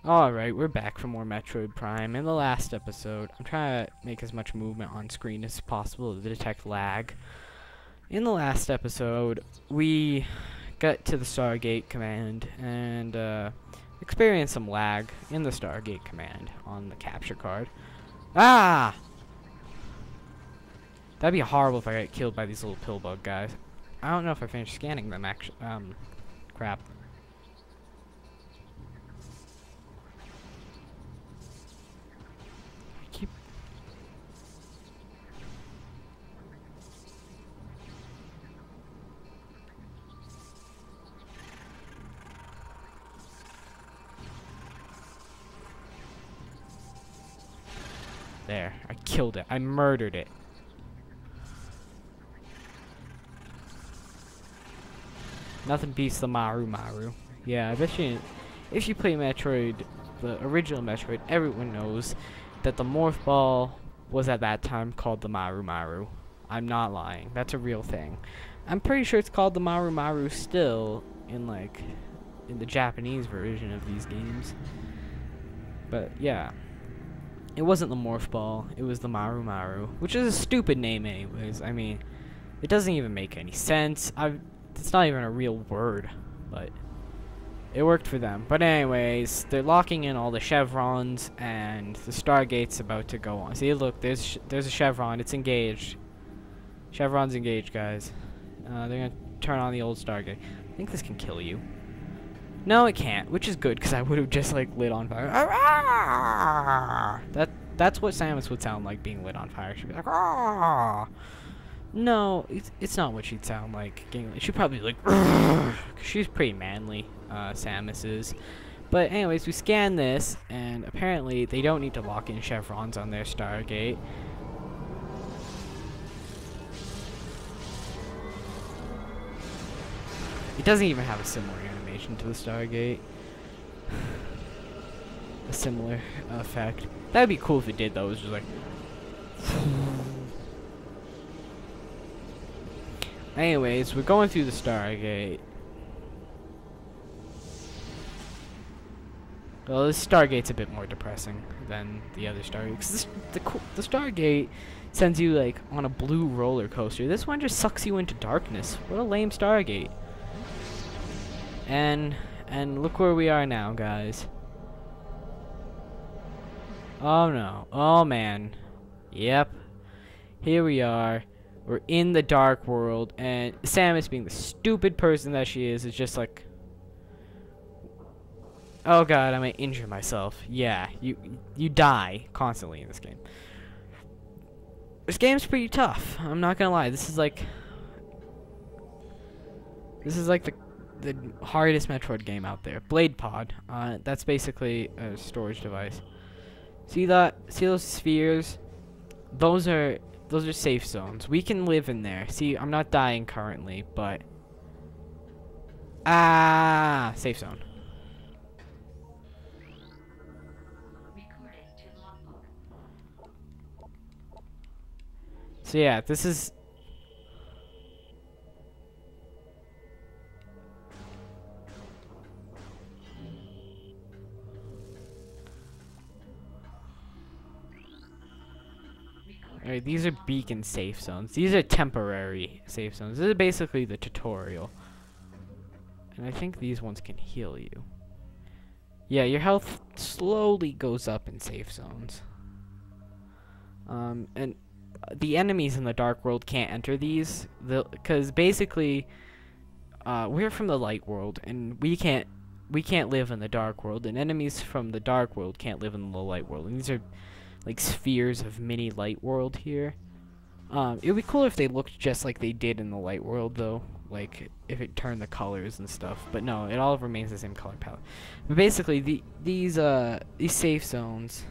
Alright, we're back for more Metroid Prime. In the last episode, I'm trying to make as much movement on screen as possible to detect lag. In the last episode, we got to the Stargate command and experienced some lag in the Stargate command on the capture card. Ah! That'd be horrible if I got killed by these little pill bug guys. I don't know if I finished scanning them, actually. Crap. There, I killed it. I murdered it. Nothing beats the Maru. Yeah, I bet you, if you play Metroid, the original Metroid, everyone knows that the Morph Ball was at that time called the Maru. I'm not lying. That's a real thing. I'm pretty sure it's called the Maru still in the Japanese version of these games. But yeah. It wasn't the Morph Ball, it was the Maru, which is a stupid name anyways. I mean, it doesn't even make any sense. It's not even a real word, but it worked for them. But anyways, they're locking in all the chevrons, and the Stargate's about to go on. See, look, there's a chevron. It's engaged. Chevron's engaged, guys. They're gonna turn on the old Stargate. I think this can kill you. No, it can't, which is good, because I would have just, lit on fire. That's what Samus would sound like being lit on fire. She'd be like, ah! No, it's not what she'd sound like. She'd probably be like, cause she's pretty manly, Samus is. But anyways, we scan this, and apparently they don't need to lock in chevrons on their Stargate. It doesn't even have a similar animation to the Stargate. A similar effect. That'd be cool if it did, though. It was just like... Anyways, we're going through the Stargate. Well, this Stargate's a bit more depressing than the other Stargate. Because the Stargate sends you, on a blue roller coaster. This one just sucks you into darkness. What a lame Stargate. And look where we are now, guys. Oh no. Oh man. Yep. Here we are. We're in the dark world, and Samus, being the stupid person that she is just like, oh god, I might injure myself. Yeah, you die constantly in this game. This game's pretty tough. I'm not gonna lie. This is like the hardest Metroid game out there. Blade Pod. That's basically a storage device. See those spheres? Those are safe zones. We can live in there. See, I'm not dying currently, but safe zone. So yeah, this is alright, these are beacon safe zones. These are temporary safe zones. This is basically the tutorial. And I think these ones can heal you. Yeah, your health slowly goes up in safe zones. And the enemies in the dark world can't enter these. Because basically, we're from the light world, and we can't live in the dark world, and enemies from the dark world can't live in the light world. And these are spheres of mini light world here. It would be cool if they looked just like they did in the light world, though. If it turned the colors and stuff. But no, it all remains the same color palette. But basically, these safe zones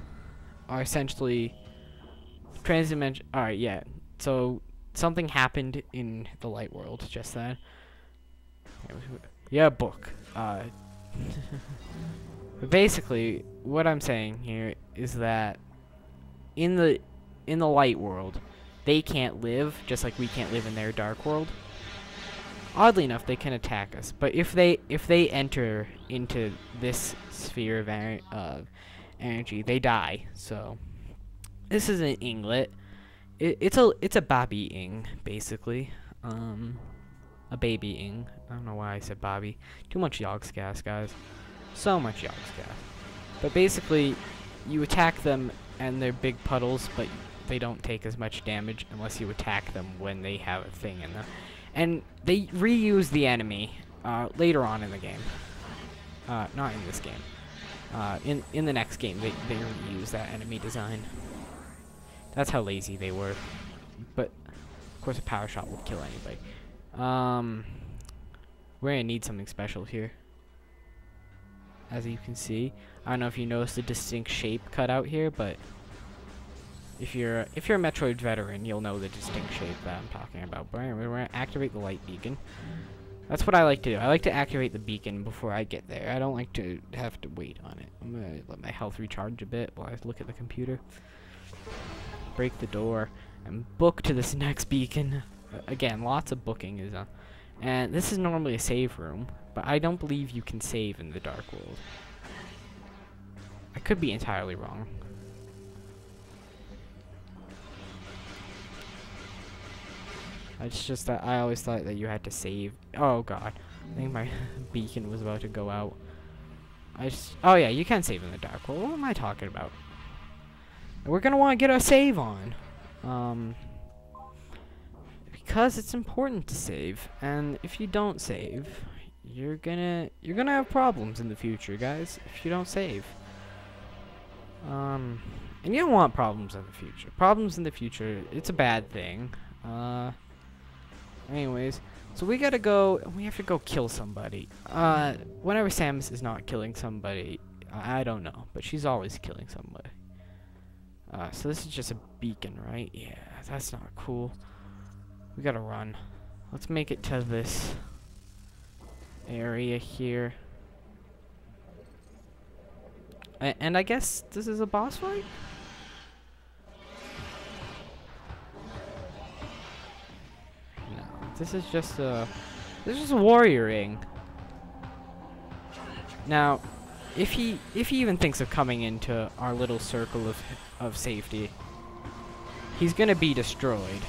are essentially transdimension. Alright, yeah. So something happened in the light world just then. Yeah, book. But basically, what I'm saying here is that in the light world, they can't live, just like we can't live in their dark world. Oddly enough, they can attack us, but if they enter into this sphere of energy, they die. So this is an inglet. It's a baby ing, basically. A baby ing. I don't know why I said Bobby. Too much Yogg's gas, guys. So much Yogg's gas. But basically, you attack them and they're big puddles, but they don't take as much damage unless you attack them when they have a thing in them. And they reuse the enemy later on in the game. Not in this game. In the next game, they reuse that enemy design. That's how lazy they were. But of course, a power shot will kill anybody. We're gonna need something special here. As you can see, I don't know if you noticed the distinct shape cut out here, but if you're a Metroid veteran, you'll know the distinct shape that I'm talking about. But anyway, we're gonna activate the light beacon. That's what I like to do. I like to activate the beacon before I get there. I don't like to have to wait on it. I'm gonna let my health recharge a bit while I look at the computer. Break the door and book to this next beacon. Again, lots of booking is on. And this is normally a save room, but I don't believe you can save in the Dark World. I could be entirely wrong. It's just that I always thought that you had to save. Oh god, I think my beacon was about to go out. Oh yeah, you can save in the Dark World. What am I talking about? We're gonna want to get our save on. Because it's important to save, and if you don't save, you're gonna have problems in the future, guys, if you don't save. And you don't want problems in the future. Problems in the future, it's a bad thing. Anyways, so we gotta go, we have to go kill somebody. Whenever Samus is not killing somebody, I don't know, but she's always killing somebody. So this is just a beacon, right? Yeah, that's not cool. We gotta run. Let's make it to this area here. And I guess this is a boss fight? No, this is just a warrioring. Now, if he even thinks of coming into our little circle of safety, he's gonna be destroyed.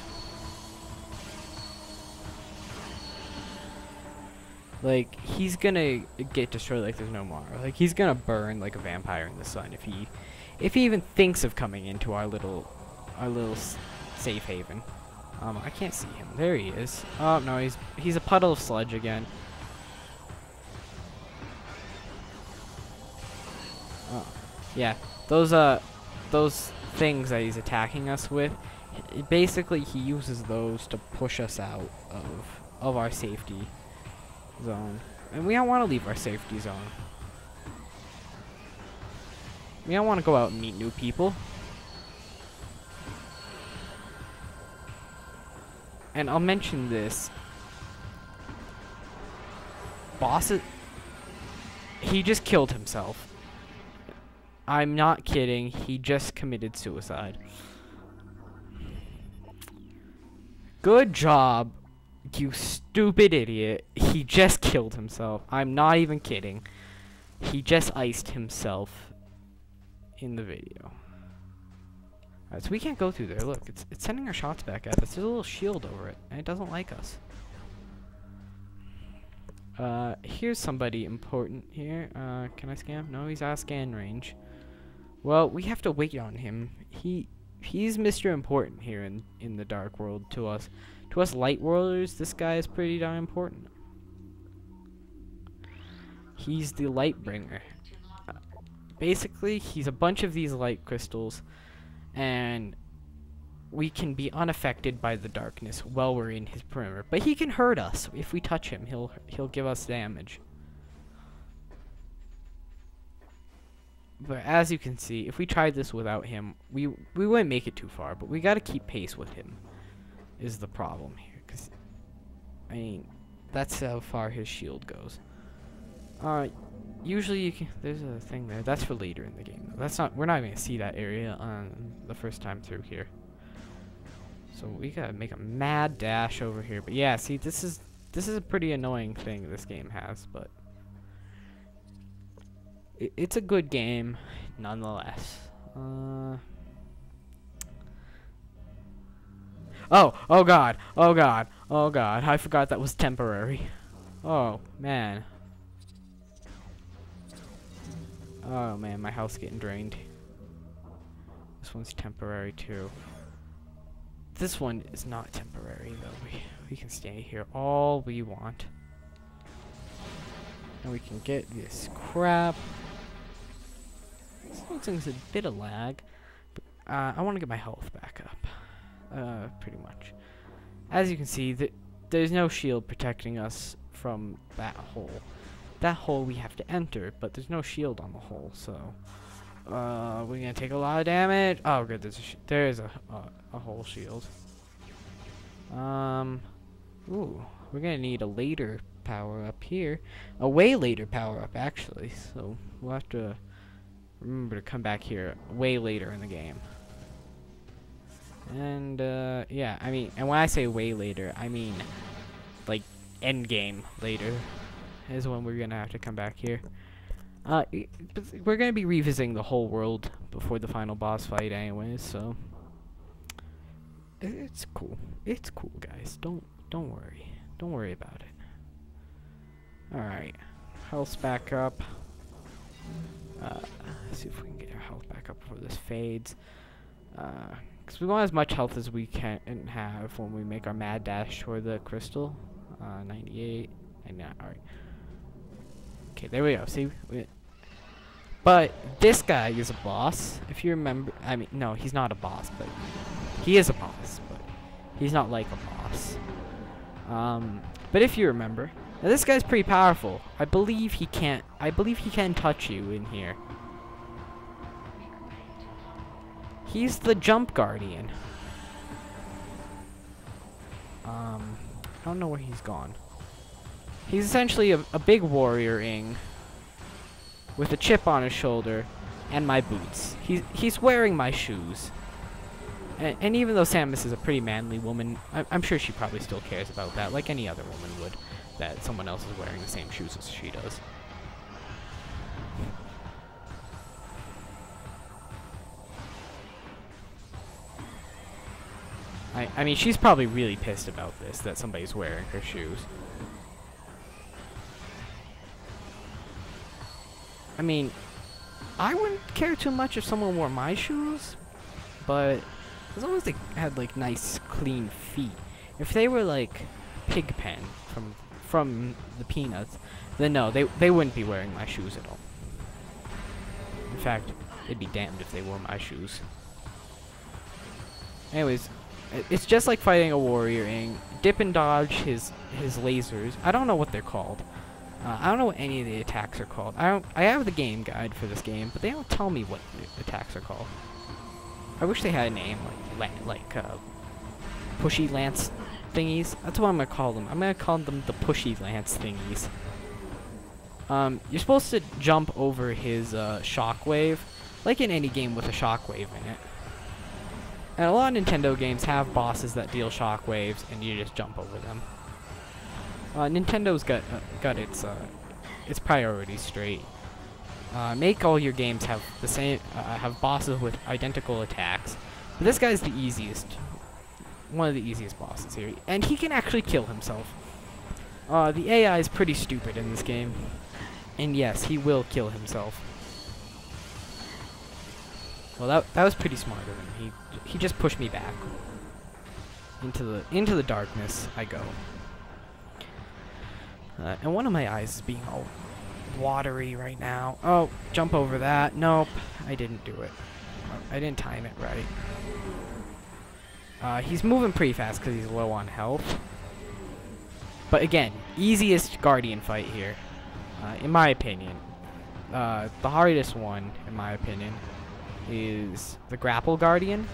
Like, he's gonna get destroyed like there's no tomorrow. Like, he's gonna burn like a vampire in the sun if he even thinks of coming into our little safe haven. I can't see him. There he is. Oh no, he's a puddle of sludge again. Oh, yeah. Those things that he's attacking us with, basically he uses those to push us out of our safety zone. And we don't want to leave our safety zone. We don't want to go out and meet new people. And I'll mention this. Bosses... He just killed himself. I'm not kidding. He just committed suicide. Good job, you stupid idiot. He just killed himself. I'm not even kidding. He just iced himself in the video. Alright, so we can't go through there. Look, it's sending our shots back at us. There's a little shield over it, and it doesn't like us. Here's somebody important here. Can I scan? No, he's out of scan range. Well, we have to wait on him. He's Mr. Important here in the Dark World to us. To us Light Worlders, this guy is pretty darn important. He's the Light Bringer. Basically, he's a bunch of these light crystals, and we can be unaffected by the darkness while we're in his perimeter. But he can hurt us if we touch him. He'll give us damage. But as you can see, if we tried this without him, we wouldn't make it too far. But we got to keep pace with him, is the problem here. Cause I mean, that's how far his shield goes. Usually you can. There's a thing there. That's for later in the game. That's not. We're not even gonna see that area on the first time through here. So we gotta make a mad dash over here. But yeah, see, this is This is a pretty annoying thing this game has, but it's a good game nonetheless. Oh god, oh god, oh god, I forgot that was temporary. Oh man. Oh man, my health's getting drained. This one's temporary too. This one is not temporary though. We can stay here all we want. And we can get this crap. This looks like a bit of lag. But, I want to get my health back up. Pretty much. As you can see, there's no shield protecting us from that hole. That hole we have to enter, but there's no shield on the hole, so we're gonna take a lot of damage. Oh, good, there is a hole shield. Ooh, we're gonna need a later power up here, a way later power up actually. So we'll have to remember to come back here way later in the game. And yeah, I mean, and when I say way later, I mean like end game later is when we're gonna have to come back here. We're gonna be revisiting the whole world before the final boss fight anyways, so it's cool. It's cool, guys. Don't worry. Don't worry about it. Alright. Health's back up. Let's see if we can get our health back up before this fades. Because we want as much health as we can have when we make our mad dash toward the crystal. 98. 99. Alright. Okay, there we go. See? But this guy is a boss. If you remember, I mean, no, he's not a boss, but he is a boss, but he's not like a boss. But if you remember, now this guy's pretty powerful. I believe he can touch you in here. He's the jump guardian. I don't know where he's gone. He's essentially a big warrior-ing with a chip on his shoulder and my boots. He's wearing my shoes. And even though Samus is a pretty manly woman, I'm sure she probably still cares about that, like any other woman would, that someone else is wearing the same shoes as she does. I mean, she's probably really pissed about this, that somebody's wearing her shoes. I mean, I wouldn't care too much if someone wore my shoes, but as long as they had like nice, clean feet. If they were like Pigpen from the Peanuts, then no, they wouldn't be wearing my shoes at all. In fact, they'd be damned if they wore my shoes. Anyways, it's just like fighting a warrior-ing. Dip and dodge his lasers. I don't know what they're called. I don't know what any of the attacks are called. I have the game guide for this game, but they don't tell me what the attacks are called. I wish they had a name like pushy lance thingies. That's what I'm gonna call them. I'm gonna call them the pushy lance thingies. You're supposed to jump over his shockwave, like in any game with a shockwave in it. And a lot of Nintendo games have bosses that deal shockwaves, and you just jump over them. Nintendo's got its priorities straight. Make all your games have the same have bosses with identical attacks. But this guy's the easiest, one of the easiest bosses here, and he can actually kill himself. The AI is pretty stupid in this game, and yes, he will kill himself. Well, that was pretty smart of him. He just pushed me back into the darkness. I go. And one of my eyes is being all watery right now. Oh, jump over that. Nope, I didn't do it. I didn't time it right. He's moving pretty fast because he's low on health. But again, easiest Guardian fight here, in my opinion. The hardest one, in my opinion, is the Grapple Guardian.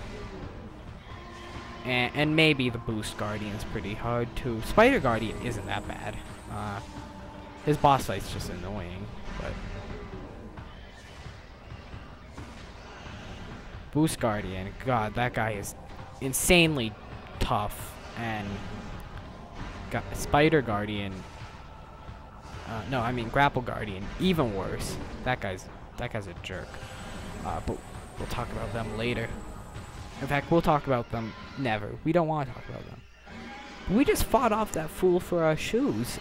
And maybe the Boost Guardian is pretty hard too. Spider Guardian isn't that bad. His boss fight's just annoying, but Boost Guardian, God, that guy is insanely tough, and Spider Guardian. No, I mean Grapple Guardian. Even worse. That guy's a jerk. But we'll talk about them later. In fact, we'll talk about them never. We don't want to talk about them. We just fought off that fool for our shoes.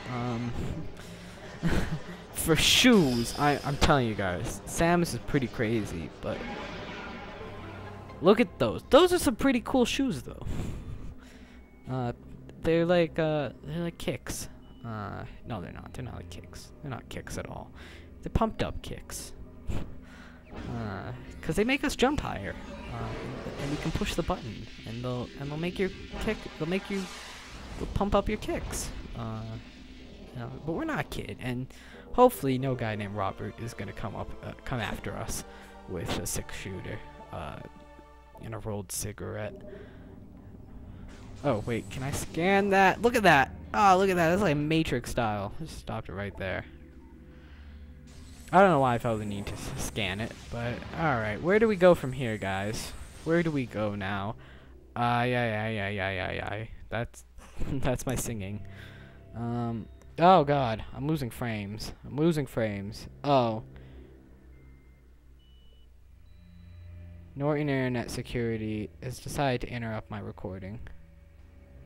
For shoes, I'm telling you guys, Samus is pretty crazy, but look at those. Those are some pretty cool shoes, though. They're like kicks. No, they're not. They're not like kicks. They're not kicks at all. They're pumped up kicks. 'Cause they make us jump higher, and we can push the button, and they'll make your kick. They'll pump up your kicks. But we're not a kid, and hopefully no guy named Robert is gonna come after us with a 6-shooter and a rolled cigarette. Oh wait, can I scan that? Look at that! Oh, look at that! That's like Matrix style. Just stopped it right there. I don't know why I felt the need to scan it, but alright. Where do we go from here, guys? Where do we go now? Yeah. That's my singing. Oh god, I'm losing frames. Oh. Norton Internet Security has decided to interrupt my recording.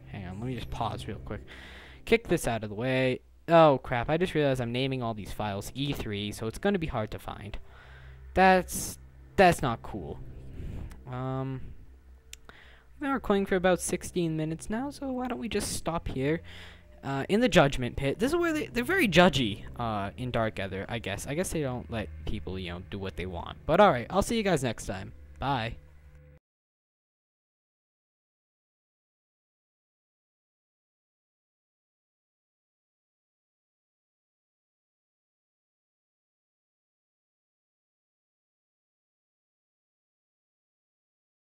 Hang on, let me just pause real quick. Kick this out of the way. Oh crap, I just realized I'm naming all these files E3, so it's gonna be hard to find. That's not cool. We've been recording for about 16 minutes now, so why don't we just stop here? In the Judgment Pit. This is where they're very judgy in Dark Aether, I guess. I guess they don't let people, do what they want. But alright, I'll see you guys next time. Bye.